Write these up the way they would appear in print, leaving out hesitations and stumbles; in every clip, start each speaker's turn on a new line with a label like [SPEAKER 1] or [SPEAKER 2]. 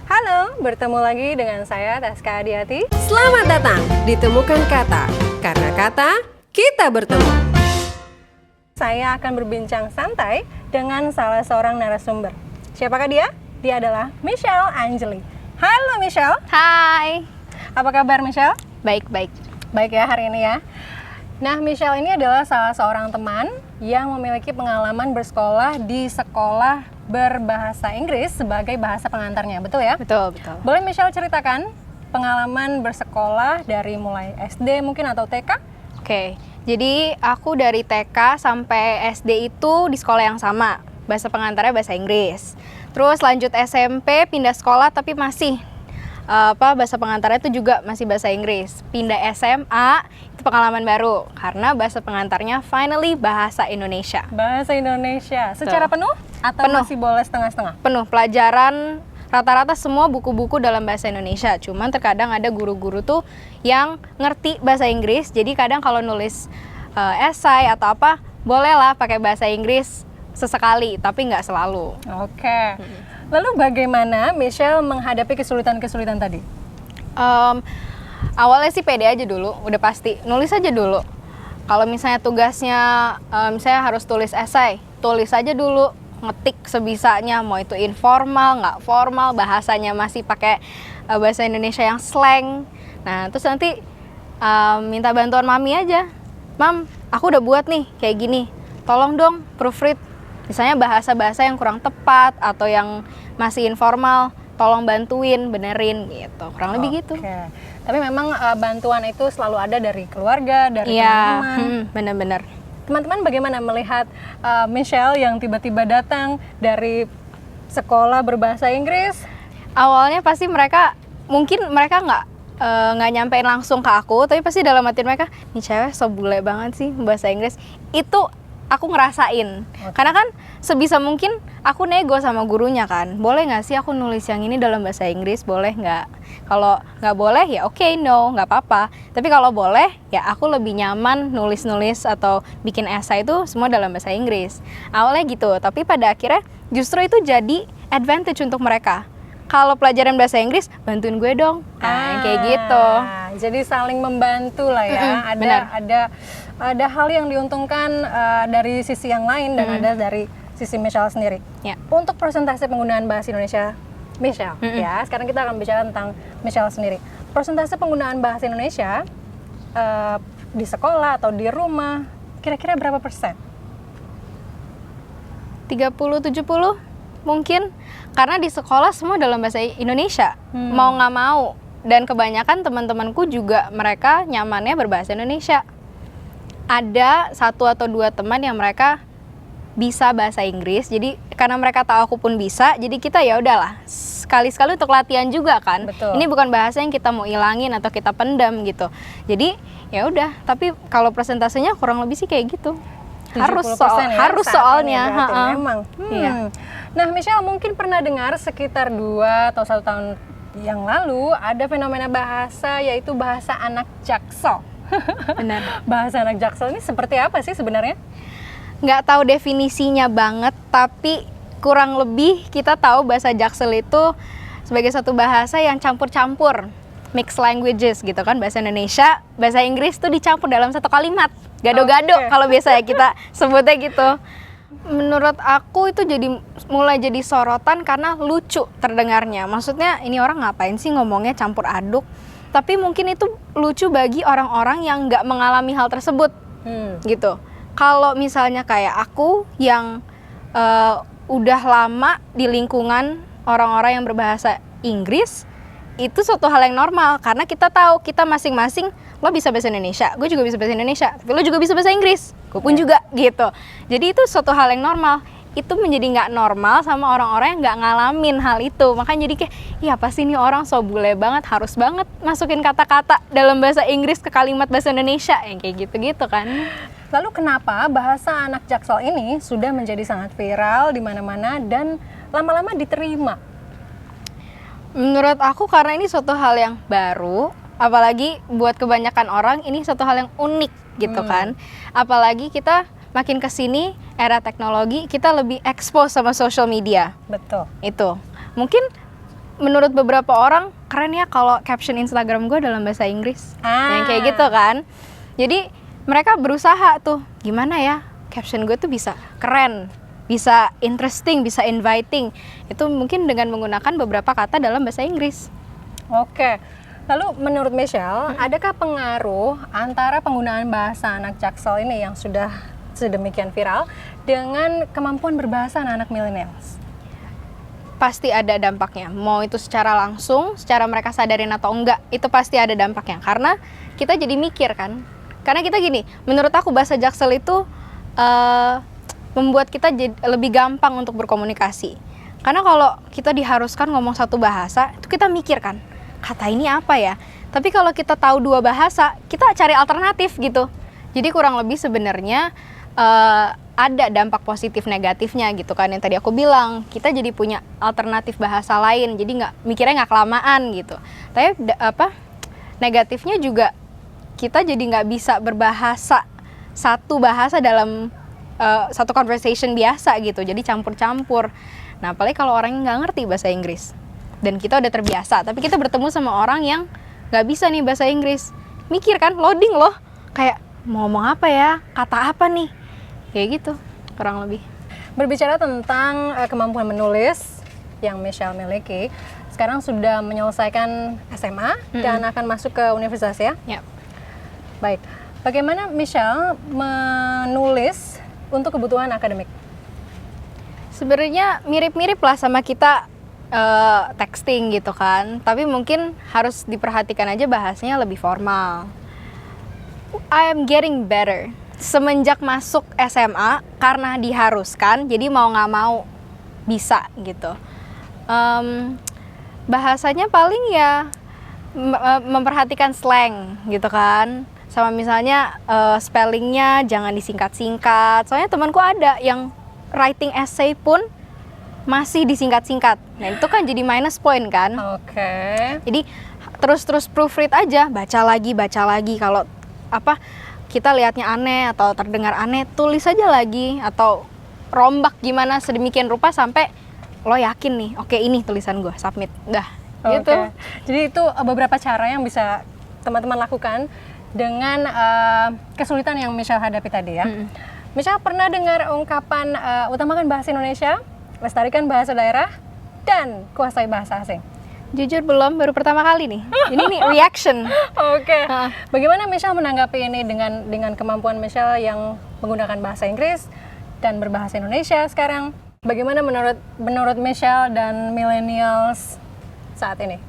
[SPEAKER 1] Halo, bertemu lagi dengan saya Taska Adiati.
[SPEAKER 2] Selamat datang di Temukan Kata, karena kata kita bertemu.
[SPEAKER 1] Saya akan berbincang santai dengan salah seorang narasumber. Siapakah dia? Dia adalah Michelle Angeli. Halo Michelle.
[SPEAKER 3] Hai.
[SPEAKER 1] Apa kabar Michelle?
[SPEAKER 3] Baik-baik.
[SPEAKER 1] Baik ya hari ini ya. Nah, Michelle ini adalah salah seorang teman yang memiliki pengalaman bersekolah di sekolah berbahasa Inggris sebagai bahasa pengantarnya, betul ya?
[SPEAKER 3] Betul, betul.
[SPEAKER 1] Boleh Michelle ceritakan pengalaman bersekolah dari mulai SD mungkin atau TK?
[SPEAKER 3] Oke. Jadi aku dari TK sampai SD itu di sekolah yang sama. Bahasa pengantarnya bahasa Inggris. Terus lanjut SMP pindah sekolah tapi masih bahasa pengantarnya itu juga masih bahasa Inggris. Pindah SMA itu pengalaman baru karena bahasa pengantarnya finally bahasa Indonesia.
[SPEAKER 1] Bahasa Indonesia secara penuh atau
[SPEAKER 3] Penuh.
[SPEAKER 1] masih boleh setengah-setengah?
[SPEAKER 3] Penuh pelajaran, rata-rata semua buku-buku dalam bahasa Indonesia. Cuman terkadang ada guru-guru tuh yang ngerti bahasa Inggris. Jadi kadang kalau nulis esai atau apa, bolehlah pakai bahasa Inggris sesekali, tapi nggak selalu.
[SPEAKER 1] Oke. Lalu bagaimana Michelle menghadapi kesulitan-kesulitan tadi?
[SPEAKER 3] Awalnya sih pede aja dulu, udah pasti. Nulis aja dulu. Kalau misalnya tugasnya, misalnya harus tulis esai, tulis aja dulu. Ngetik sebisanya, mau itu informal, nggak formal, bahasanya masih pakai bahasa Indonesia yang slang. Nah, terus nanti minta bantuan mami aja. Mam, aku udah buat nih kayak gini. Tolong dong proofread. Misalnya bahasa-bahasa yang kurang tepat atau yang masih informal, tolong bantuin, benerin gitu. Kurang lebih gitu.
[SPEAKER 1] Oke. Tapi memang bantuan itu selalu ada dari keluarga, dari
[SPEAKER 3] Iya,
[SPEAKER 1] teman-teman.
[SPEAKER 3] bener-bener.
[SPEAKER 1] Teman-teman bagaimana melihat Michelle yang tiba-tiba datang dari sekolah berbahasa Inggris?
[SPEAKER 3] Awalnya pasti mungkin mereka nggak nyampein langsung ke aku, tapi pasti dalam hati mereka, nih cewek so bule banget sih bahasa Inggris. Itu aku ngerasain. Karena kan sebisa mungkin aku nego sama gurunya kan, boleh nggak sih aku nulis yang ini dalam bahasa Inggris, boleh nggak? Kalau nggak boleh ya oke, no, nggak apa-apa. Tapi kalau boleh ya aku lebih nyaman nulis-nulis atau bikin esai itu semua dalam bahasa Inggris. Awalnya gitu, tapi pada akhirnya justru itu jadi advantage untuk mereka. Kalau pelajaran bahasa Inggris, bantuin gue dong. Nah, yang kayak gitu.
[SPEAKER 1] Jadi saling membantu lah ya.
[SPEAKER 3] benar.
[SPEAKER 1] Ada hal yang diuntungkan dari sisi yang lain dan ada dari sisi Michelle sendiri.
[SPEAKER 3] Ya.
[SPEAKER 1] Untuk persentase penggunaan bahasa Indonesia Michelle, ya. Sekarang kita akan bicara tentang Michelle sendiri. Persentase penggunaan bahasa Indonesia di sekolah atau di rumah, kira-kira berapa persen?
[SPEAKER 3] 30-70 mungkin. Karena di sekolah semua dalam bahasa Indonesia. Mau nggak mau. Dan kebanyakan teman-temanku juga mereka nyamannya berbahasa Indonesia. Ada 1 atau 2 teman yang mereka bisa bahasa Inggris, jadi karena mereka tahu aku pun bisa, jadi kita ya udahlah sekali-sekali untuk latihan juga kan.
[SPEAKER 1] Betul.
[SPEAKER 3] Ini bukan bahasa yang kita mau ilangin atau kita pendam gitu. Jadi ya udah, tapi kalau persentasenya kurang lebih sih kayak gitu.
[SPEAKER 1] 70%
[SPEAKER 3] Harus
[SPEAKER 1] saat
[SPEAKER 3] soalnya.
[SPEAKER 1] ini berarti,
[SPEAKER 3] Ha-ha.
[SPEAKER 1] memang.
[SPEAKER 3] Iya.
[SPEAKER 1] Nah, Michelle mungkin pernah dengar sekitar 2 atau 1 tahun yang lalu ada fenomena bahasa yaitu bahasa anak Jaksel.
[SPEAKER 3] Benar.
[SPEAKER 1] Bahasa anak Jaksel ini seperti apa sih sebenarnya?
[SPEAKER 3] Nggak tahu definisinya banget, tapi kurang lebih kita tahu bahasa Jaksel itu sebagai satu bahasa yang campur-campur, mixed languages gitu kan, bahasa Indonesia, bahasa Inggris tuh dicampur dalam satu kalimat, gado-gado.
[SPEAKER 1] Oke.
[SPEAKER 3] Kalau biasanya kita sebutnya gitu. Menurut aku itu mulai jadi sorotan karena lucu terdengarnya. Maksudnya ini orang ngapain sih ngomongnya campur aduk? Tapi mungkin itu lucu bagi orang-orang yang nggak mengalami hal tersebut gitu. Kalau misalnya kayak aku yang udah lama di lingkungan orang-orang yang berbahasa Inggris, itu suatu hal yang normal karena kita tahu kita masing-masing, lo bisa bahasa Indonesia, gue juga bisa bahasa Indonesia, tapi lo juga bisa bahasa Inggris, gue pun juga gitu. Jadi itu suatu hal yang normal. Itu menjadi nggak normal sama orang-orang yang nggak ngalamin hal itu. Makanya jadi kayak, ya pasti ini orang so bule banget, harus banget masukin kata-kata dalam bahasa Inggris ke kalimat bahasa Indonesia, yang kayak gitu-gitu kan.
[SPEAKER 1] Lalu kenapa bahasa anak Jaksel ini sudah menjadi sangat viral di mana-mana dan lama-lama diterima?
[SPEAKER 3] Menurut aku karena ini suatu hal yang baru, apalagi buat kebanyakan orang ini suatu hal yang unik gitu kan. Apalagi kita makin kesini era teknologi, kita lebih expose sama social media.
[SPEAKER 1] Betul.
[SPEAKER 3] Itu mungkin menurut beberapa orang keren ya kalau caption Instagram gue dalam bahasa Inggris. Yang kayak gitu kan. Jadi mereka berusaha tuh, gimana ya caption gue tuh bisa keren, bisa interesting, bisa inviting. Itu mungkin dengan menggunakan beberapa kata dalam bahasa Inggris.
[SPEAKER 1] Oke. Lalu menurut Michelle, adakah pengaruh antara penggunaan bahasa anak Jaksel ini yang sudah sedemikian viral dengan kemampuan berbahasa anak millennials?
[SPEAKER 3] Pasti ada dampaknya. Mau itu secara langsung, secara mereka sadarin atau enggak, itu pasti ada dampaknya. Karena kita jadi mikir kan. Karena kita gini, menurut aku bahasa Jaksel itu membuat kita lebih gampang untuk berkomunikasi. Karena kalau kita diharuskan ngomong satu bahasa, itu kita mikir kan, kata ini apa ya? Tapi kalau kita tahu dua bahasa, kita cari alternatif gitu. Jadi kurang lebih sebenarnya ada dampak positif negatifnya gitu kan. Yang tadi aku bilang, kita jadi punya alternatif bahasa lain, jadi mikirnya nggak kelamaan gitu. Tapi negatifnya juga kita jadi nggak bisa berbahasa satu bahasa dalam satu conversation biasa gitu, jadi campur-campur. Nah apalagi kalau orang yang nggak ngerti bahasa Inggris dan kita udah terbiasa, tapi kita bertemu sama orang yang nggak bisa nih bahasa Inggris, mikir kan, loading loh, kayak mau ngomong apa ya, kata apa nih, kayak gitu kurang lebih.
[SPEAKER 1] Berbicara tentang kemampuan menulis yang Michelle miliki, sekarang sudah menyelesaikan SMA dan akan masuk ke universitas ya?
[SPEAKER 3] Yep.
[SPEAKER 1] Baik, bagaimana Michelle menulis untuk kebutuhan akademik?
[SPEAKER 3] Sebenarnya mirip-mirip lah sama kita texting gitu kan, tapi mungkin harus diperhatikan aja bahasanya lebih formal. I am getting better semenjak masuk SMA karena diharuskan, jadi mau nggak mau bisa gitu. Bahasanya paling ya memperhatikan slang gitu kan. Sama misalnya spellingnya jangan disingkat-singkat. Soalnya temanku ada yang writing essay pun masih disingkat-singkat. Nah itu kan jadi minus point kan.
[SPEAKER 1] Oke.
[SPEAKER 3] Jadi terus proofread aja, baca lagi. Kalau kita lihatnya aneh atau terdengar aneh, tulis aja lagi atau rombak gimana sedemikian rupa sampai lo yakin nih, oke ini tulisan gue, submit. Dah. Gitu.
[SPEAKER 1] Jadi itu beberapa cara yang bisa teman-teman lakukan dengan kesulitan yang Michelle hadapi tadi ya. Michelle pernah dengar ungkapan utamakan bahasa Indonesia, lestarikan bahasa daerah, dan kuasai bahasa asing?
[SPEAKER 3] Jujur belum, baru pertama kali nih. Ini nih reaction.
[SPEAKER 1] Oke. Bagaimana Michelle menanggapi ini dengan kemampuan Michelle yang menggunakan bahasa Inggris dan berbahasa Indonesia sekarang? Bagaimana menurut Michelle dan millennials saat ini?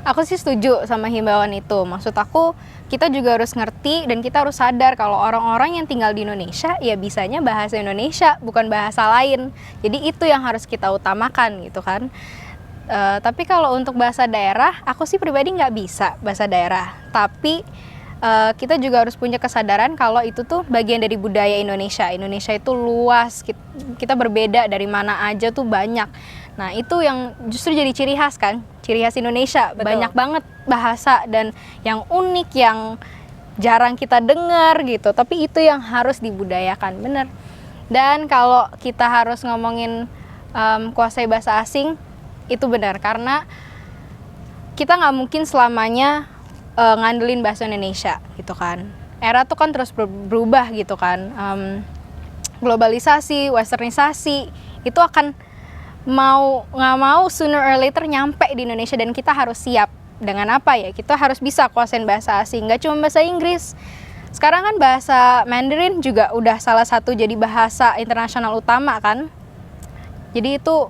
[SPEAKER 3] Aku sih setuju sama himbauan itu. Maksud aku, kita juga harus ngerti dan kita harus sadar kalau orang-orang yang tinggal di Indonesia ya bisanya bahasa Indonesia, bukan bahasa lain. Jadi itu yang harus kita utamakan gitu kan. Tapi kalau untuk bahasa daerah, aku sih pribadi nggak bisa bahasa daerah. Tapi kita juga harus punya kesadaran kalau itu tuh bagian dari budaya Indonesia. Indonesia itu luas, kita berbeda dari mana aja tuh banyak. Nah itu yang justru jadi ciri khas kan, ciri khas Indonesia. Betul. Banyak banget bahasa dan yang unik, yang jarang kita dengar gitu. Tapi itu yang harus dibudayakan, bener. Dan kalau kita harus ngomongin kuasai bahasa asing, itu benar. Karena kita nggak mungkin selamanya ngandelin bahasa Indonesia gitu kan. Era tuh kan terus berubah gitu kan. Globalisasi, westernisasi, itu akan mau nggak mau sooner or later nyampe di Indonesia dan kita harus siap dengan apa ya, kita harus bisa kuasain bahasa asing, nggak cuma bahasa Inggris. Sekarang kan bahasa Mandarin juga udah salah satu jadi bahasa internasional utama kan, jadi itu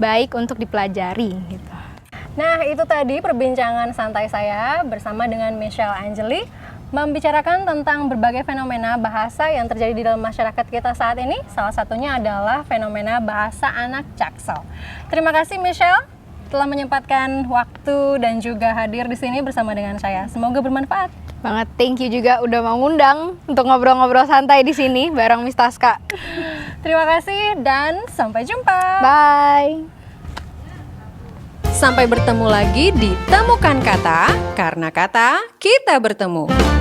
[SPEAKER 3] baik untuk dipelajari gitu.
[SPEAKER 1] Nah itu tadi perbincangan santai saya bersama dengan Michelle Angeli, membicarakan tentang berbagai fenomena bahasa yang terjadi di dalam masyarakat kita saat ini. Salah satunya adalah fenomena bahasa anak Jaksel. Terima kasih Michelle telah menyempatkan waktu dan juga hadir di sini bersama dengan saya. Semoga bermanfaat.
[SPEAKER 3] Banget, thank you juga udah mau ngundang untuk ngobrol-ngobrol santai di sini bareng Miss Taska.
[SPEAKER 1] Terima kasih dan sampai jumpa.
[SPEAKER 3] Bye.
[SPEAKER 2] Sampai bertemu lagi di Temukan Kata, karena kata kita bertemu.